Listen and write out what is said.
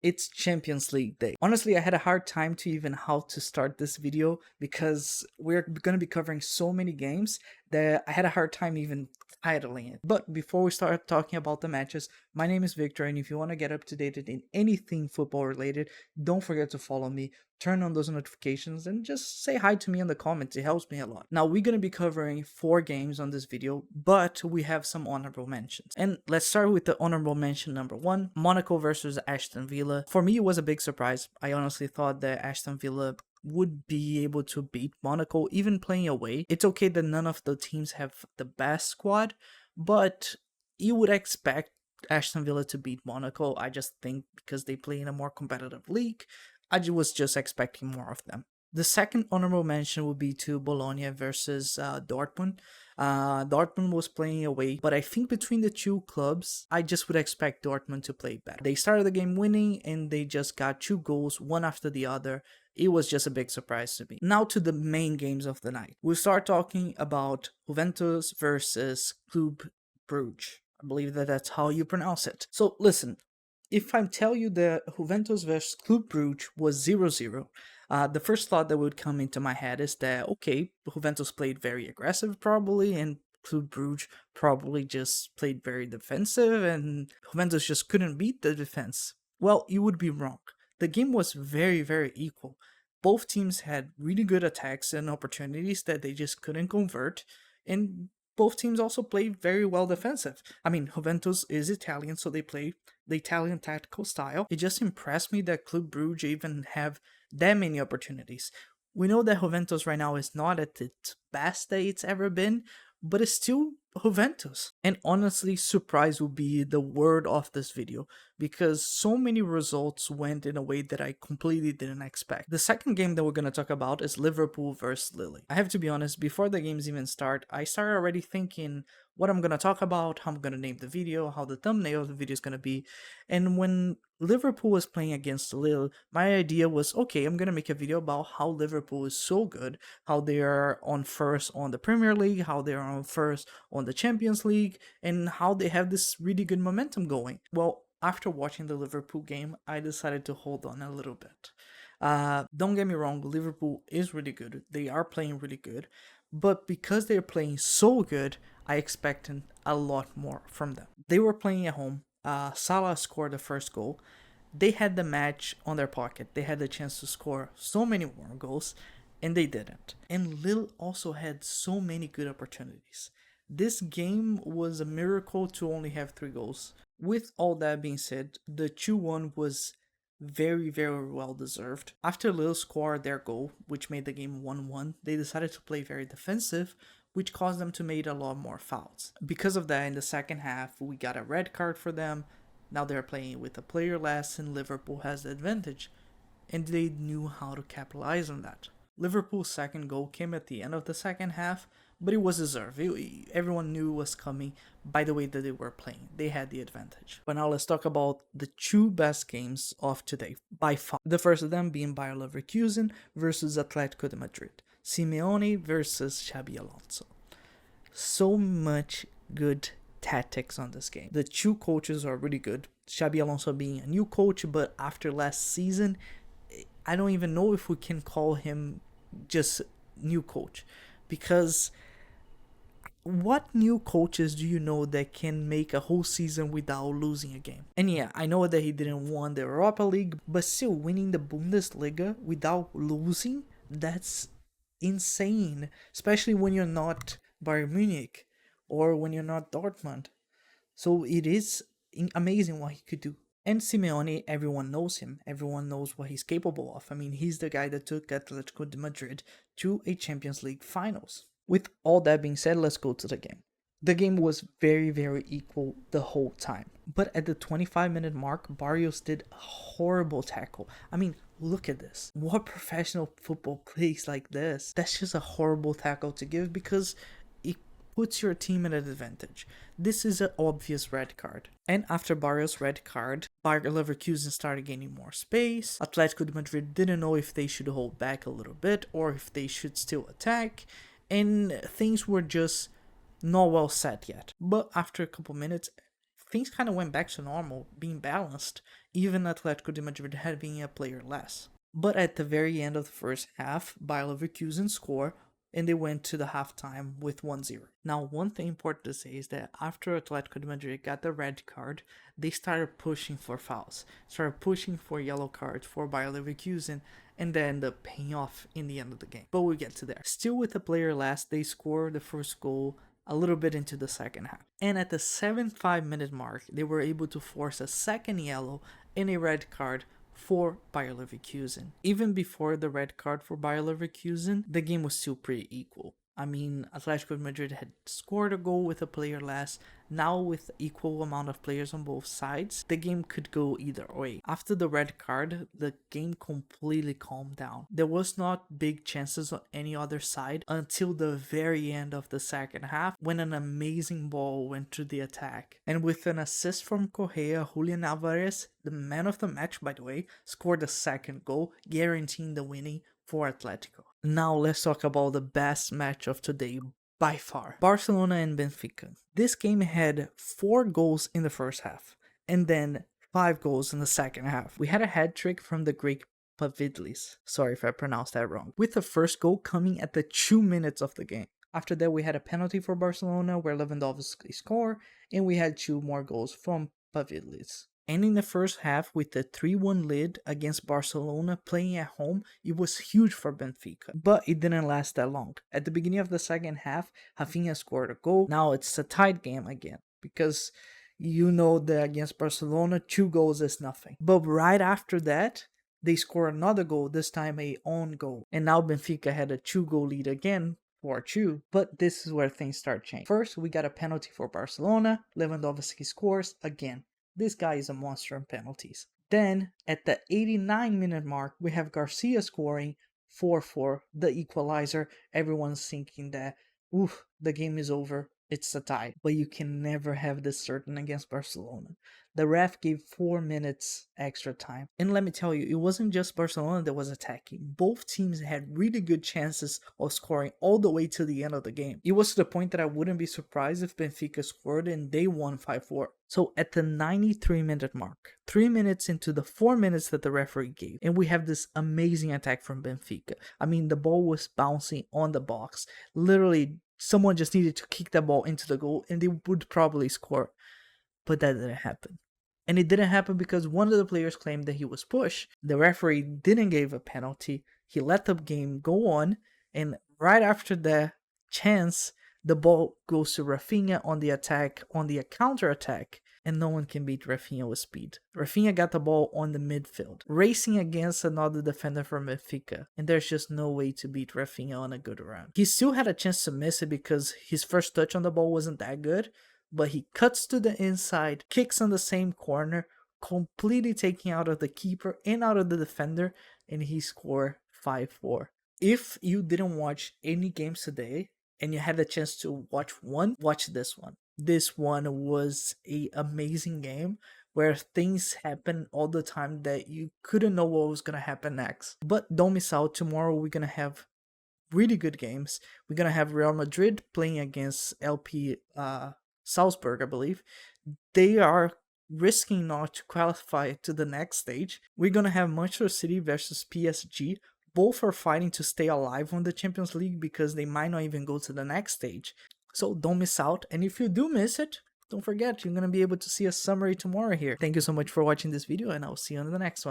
It's Champions League day. Honestly, I had a hard time to even how to start this video because we're going to be covering so many games that I had a hard time even titling it. But before we start talking about the matches, my name is Victor, and if you want to get up to date in anything football related, don't forget to follow me, turn on those notifications, and just say hi to me in the comments. It helps me a lot. Now, we're going to be covering 4 games on this video, but we have some honorable mentions. And let's start with the honorable mention number 1, Monaco versus Aston Villa. For me, it was a big surprise. I honestly thought that Aston Villa would be able to beat Monaco even playing away. It's okay that none of the teams have the best squad, but you would expect Aston Villa to beat Monaco. I just think because they play in a more competitive league, I was just expecting more of them. The second honorable mention would be to Bologna versus Dortmund. Dortmund was playing away, but I think between the two clubs, I just would expect Dortmund to play better. They started the game winning and they just got 2 goals, one after the other. It was just a big surprise to me. Now to the main games of the night. We'll start talking about Juventus versus Club Brugge. I believe that that's how you pronounce it. So listen, if I tell you that Juventus versus Club Brugge was 0-0, the first thought that would come into my head is that, okay, Juventus played very aggressive probably, and Club Brugge probably just played very defensive, and Juventus just couldn't beat the defense. Well, you would be wrong. The game was very, very equal. Both teams had really good attacks and opportunities that they just couldn't convert, and both teams also played very well defensive. I mean, Juventus is Italian, so they play the Italian tactical style. It just impressed me that Club Brugge even have that many opportunities. We know that Juventus right now is not at its best that it's ever been, but it's still Juventus. And honestly, surprise will be the word of this video, because so many results went in a way that I completely didn't expect. The second game that we're going to talk about is Liverpool versus Lille. I have to be honest, before the games even start, I started already thinking what I'm going to talk about, how I'm going to name the video, how the thumbnail of the video is going to be. And when Liverpool was playing against Lille, my idea was, okay, I'm going to make a video about how Liverpool is so good, how they are on first on the Premier League, how they are on first on the Champions League, and how they have this really good momentum going. Well, after watching the Liverpool game, I decided to hold on a little bit. Don't get me wrong, Liverpool is really good. They are playing really good. But because they're playing so good, I expected a lot more from them. They were playing at home. Salah scored the first goal. They had the match on their pocket. They had the chance to score so many more goals, and they didn't. And Lille also had so many good opportunities. This game was a miracle to only have 3 goals. With all that being said, the 2-1 was very, very well deserved. After Lille scored their goal, which made the game 1-1, they decided to play very defensive, which caused them to make a lot more fouls. Because of that, in the second half, we got a red card for them. Now they're playing with a player less, and Liverpool has the advantage, and they knew how to capitalize on that. Liverpool's second goal came at the end of the second half, but it was deserved. Everyone knew it was coming by the way that they were playing. They had the advantage. But now let's talk about the 2 best games of today, by far. The first of them being Bayer Leverkusen versus Atletico de Madrid. Simeone versus Xabi Alonso. So much good tactics on this game. The 2 coaches are really good. Xabi Alonso being a new coach, but after last season, I don't even know if we can call him just new coach, because what new coaches do you know that can make a whole season without losing a game? And yeah, I know that he didn't win the Europa League, but still winning the Bundesliga without losing, that's insane, especially when you're not Bayern Munich or when you're not Dortmund. So it is amazing what he could do. And Simeone, everyone knows him. Everyone knows what he's capable of. I mean, he's the guy that took Atletico de Madrid to a Champions League finals. With all that being said, let's go to the game. The game was very, very equal the whole time. But at the 25-minute mark, Barrios did a horrible tackle. I mean, look at this. What professional football plays like this? That's just a horrible tackle to give, because it puts your team at an advantage. This is an obvious red card. And after Barrios' red card, Bayer Leverkusen started gaining more space. Atletico de Madrid didn't know if they should hold back a little bit or if they should still attack. And things were just not well set yet. But after a couple minutes, things kind of went back to normal, being balanced, even Atletico de Madrid having a player less. But at the very end of the first half, Bayer Leverkusen scored, and they went to the halftime with 1-0. Now, one thing important to say is that after Atletico de Madrid got the red card, they started pushing for fouls, started pushing for yellow cards for Bayer Leverkusen, and that ended up paying off in the end of the game. But we'll get to there. Still with a player less, they scored the first goal a little bit into the second half. And at the 75-minute mark, they were able to force a second yellow and a red card for Bayer Leverkusen. Even before the red card for Bayer Leverkusen, the game was still pretty equal. I mean, Atletico de Madrid had scored a goal with a player less. Now with equal amount of players on both sides, the game could go either way. After the red card, the game completely calmed down. There was not big chances on any other side until the very end of the second half, when an amazing ball went to the attack. And with an assist from Correa, Julian Alvarez, the man of the match by the way, scored the second goal, guaranteeing the winning for Atletico. Now let's talk about the best match of today by far. Barcelona and Benfica. This game had 4 goals in the first half and then 5 goals in the second half. We had a hat-trick from the Greek Pavlidis. Sorry if I pronounced that wrong. With the first goal coming at the 2 minutes of the game. After that we had a penalty for Barcelona where Lewandowski scored, and we had 2 more goals from Pavlidis. Ending the first half with the 3-1 lead against Barcelona playing at home, it was huge for Benfica. But it didn't last that long. At the beginning of the second half, Raphinha scored a goal. Now it's a tight game again, because you know that against Barcelona, 2 goals is nothing. But right after that, they score another goal, this time a own goal. And now Benfica had a 2-goal lead again, 4-2. But this is where things start changing. First, we got a penalty for Barcelona. Lewandowski scores again. This guy is a monster in penalties. Then, at the 89-minute mark, we have Garcia scoring 4-4, the equalizer. Everyone's thinking that, oof, the game is over. It's a tie. But you can never have this certain against Barcelona. The ref gave 4 minutes extra time. And let me tell you, it wasn't just Barcelona that was attacking. Both teams had really good chances of scoring all the way to the end of the game. It was to the point that I wouldn't be surprised if Benfica scored and they won 5-4. So at the 93-minute mark, 3 minutes into the 4 minutes that the referee gave, and we have this amazing attack from Benfica. I mean, the ball was bouncing on the box. Literally, someone just needed to kick the ball into the goal and they would probably score. But that didn't happen. And it didn't happen because one of the players claimed that he was pushed. The referee didn't give a penalty. He let the game go on. And right after the chance, the ball goes to Raphinha on the attack, on the counter attack. And no one can beat Raphinha with speed. Raphinha got the ball on the midfield, racing against another defender from Benfica. And there's just no way to beat Raphinha on a good run. He still had a chance to miss it because his first touch on the ball wasn't that good. But he cuts to the inside, kicks on the same corner, completely taking out of the keeper and out of the defender, and he scored 5-4. If you didn't watch any games today and you had the chance to watch one, watch this one. This one was an amazing game where things happen all the time that you couldn't know what was going to happen next. But don't miss out. Tomorrow we're going to have really good games. We're going to have Real Madrid playing against LP Salzburg, I believe. They are risking not to qualify to the next stage. We're going to have Manchester City versus PSG. Both are fighting to stay alive on the Champions League because they might not even go to the next stage. So don't miss out. And if you do miss it, don't forget, you're going to be able to see a summary tomorrow here. Thank you so much for watching this video, and I'll see you on the next one.